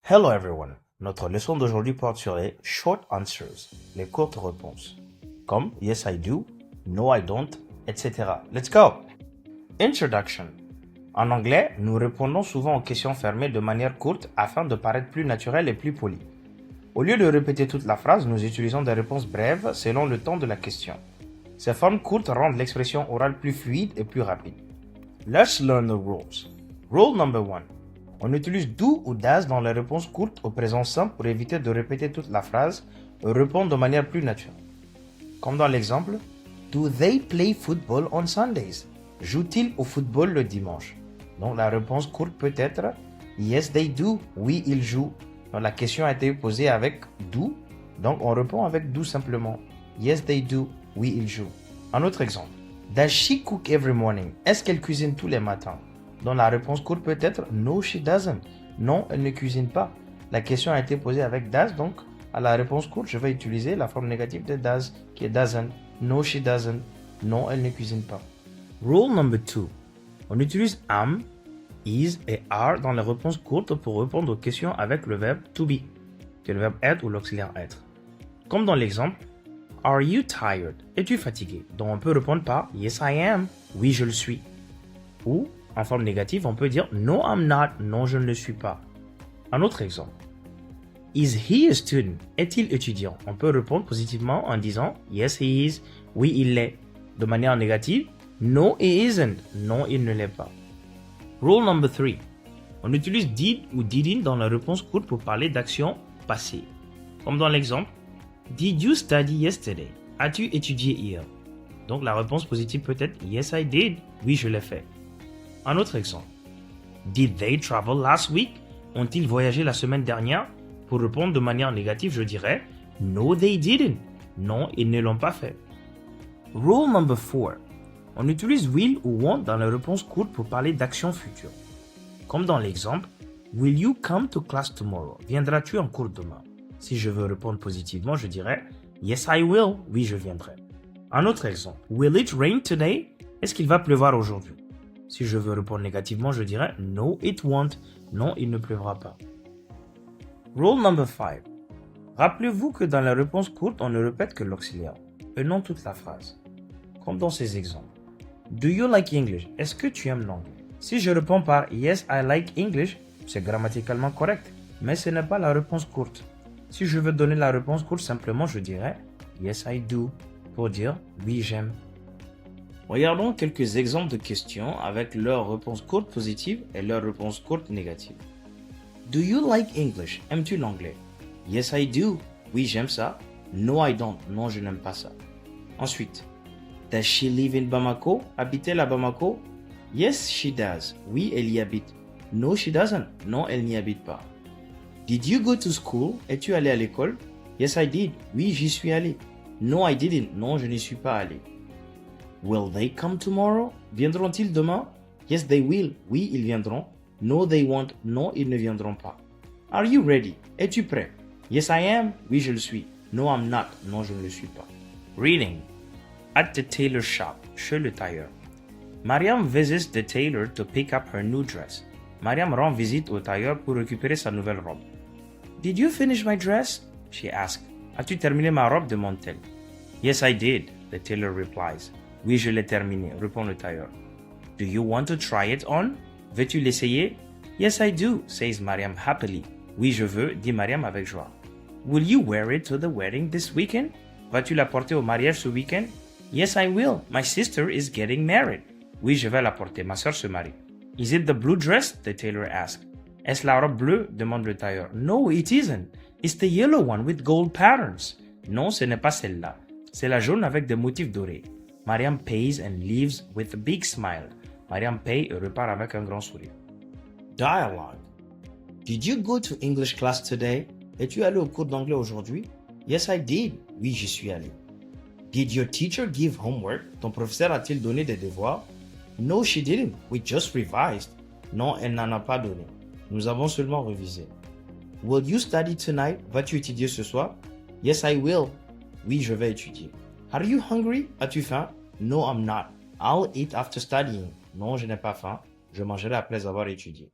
Hello everyone. Notre leçon d'aujourd'hui porte sur les short answers, les courtes réponses, comme yes I do, no I don't, etc. Let's go! Introduction. En anglais, nous répondons souvent aux questions fermées de manière courte afin de paraître plus naturel et plus poli. Au lieu de répéter toute la phrase, nous utilisons des réponses brèves selon le temps de la question. Ces formes courtes rendent l'expression orale plus fluide et plus rapide. Let's learn the rules. Rule number 1. On utilise do ou does dans les réponses courtes au présent simple pour éviter de répéter toute la phrase et répondre de manière plus naturelle. Comme dans l'exemple, do they play football on Sundays? Jouent-ils au football le dimanche? Donc la réponse courte peut être yes they do, oui ils jouent. Donc la question a été posée avec do, donc on répond avec do simplement. Yes they do, oui ils jouent. Un autre exemple, does she cook every morning? Est-ce qu'elle cuisine tous les matins? Donc la réponse courte peut être no she doesn't. Non, elle ne cuisine pas. La question a été posée avec does, donc à la réponse courte, je vais utiliser la forme négative de does qui est doesn't. No she doesn't. Non, elle ne cuisine pas. Rule number 2. On utilise am, is et are dans les réponses courtes pour répondre aux questions avec le verbe to be, qui est le verbe être ou l'auxiliaire être. Comme dans l'exemple, are you tired? Es-tu fatigué? Donc on peut répondre par yes I am. Oui, je le suis. Ou en forme négative, on peut dire no I'm not, non je ne le suis pas. Un autre exemple. Is he a student? Est-il étudiant? On peut répondre positivement en disant yes he is, oui il l'est. De manière négative, no he isn't, non il ne l'est pas. Rule number 3. On utilise did ou didn't dans la réponse courte pour parler d'action passée. Comme dans l'exemple, did you study yesterday? As-tu étudié hier? Donc la réponse positive peut être yes I did, oui je l'ai fait. Un autre exemple. Did they travel last week? Ont-ils voyagé la semaine dernière? Pour répondre de manière négative, je dirais no they didn't. Non, ils ne l'ont pas fait. Rule number 4. On utilise will ou want dans la réponse courte pour parler d'action future. Comme dans l'exemple, will you come to class tomorrow? Viendras-tu en cours demain? Si je veux répondre positivement, je dirais yes I will. Oui, je viendrai. Un autre exemple. Will it rain today? Est-ce qu'il va pleuvoir aujourd'hui? Si je veux répondre négativement, je dirais no it won't. Non, il ne pleuvra pas. Rule number 5. Rappelez-vous que dans la réponse courte, on ne répète que l'auxiliaire et non toute la phrase. Comme dans ces exemples. Do you like English? Est-ce que tu aimes l'anglais? Si je réponds par yes I like English, c'est grammaticalement correct, mais ce n'est pas la réponse courte. Si je veux donner la réponse courte, simplement je dirais yes I do pour dire oui j'aime. Regardons quelques exemples de questions avec leur réponse courte positive et leur réponse courte négative. Do you like English? Aimes-tu l'anglais? Yes I do. Oui j'aime ça. No I don't. Non je n'aime pas ça. Ensuite, does she live in Bamako? Habite-t-elle à Bamako? Yes she does. Oui elle y habite. No she doesn't. Non elle n'y habite pas. Did you go to school? Es-tu allé à l'école? Yes I did. Oui j'y suis allé. No I didn't. Non je n'y suis pas allé. Will they come tomorrow? Viendront-ils demain? Yes, they will. Oui, ils viendront. No, they won't. Non, ils ne viendront pas. Are you ready? Es-tu prêt? Yes, I am. Oui, je le suis. No, I'm not. Non, je ne le suis pas. Reading. At the tailor shop. Chez le tailleur. Mariam visits the tailor to pick up her new dress. Mariam rend visite au tailleur pour récupérer sa nouvelle robe. Did you finish my dress? She asked. As-tu terminé ma robe? Demande-t-elle. Yes, I did. The tailor replies. Oui, je l'ai terminé, répond le tailleur. Do you want to try it on? Veux-tu l'essayer? Yes, I do, says Mariam happily. Oui, je veux, dit Mariam avec joie. Will you wear it to the wedding this weekend? Vas-tu la porter au mariage ce week-end? Yes, I will. My sister is getting married. Oui, je vais la porter, ma sœur se marie. Is it the blue dress? The tailor asked. Est-ce la robe bleue? Demande le tailleur. No, it isn't. It's the yellow one with gold patterns. Non, ce n'est pas celle-là. C'est la jaune avec des motifs dorés. Mariam pays and leaves with a big smile. Mariam paye et repart avec un grand sourire. Dialogue. Did you go to English class today? Es-tu allé au cours d'anglais aujourd'hui? Yes, I did. Oui, j'y suis allé. Did your teacher give homework? Ton professeur a-t-il donné des devoirs? No, she didn't. We just revised. Non, elle n'en a pas donné. Nous avons seulement révisé. Will you study tonight? Vas-tu étudier ce soir? Yes, I will. Oui, je vais étudier. Are you hungry? As-tu faim? No, I'm not. I'll eat after studying. Non, je n'ai pas faim. Je mangerai après avoir étudié.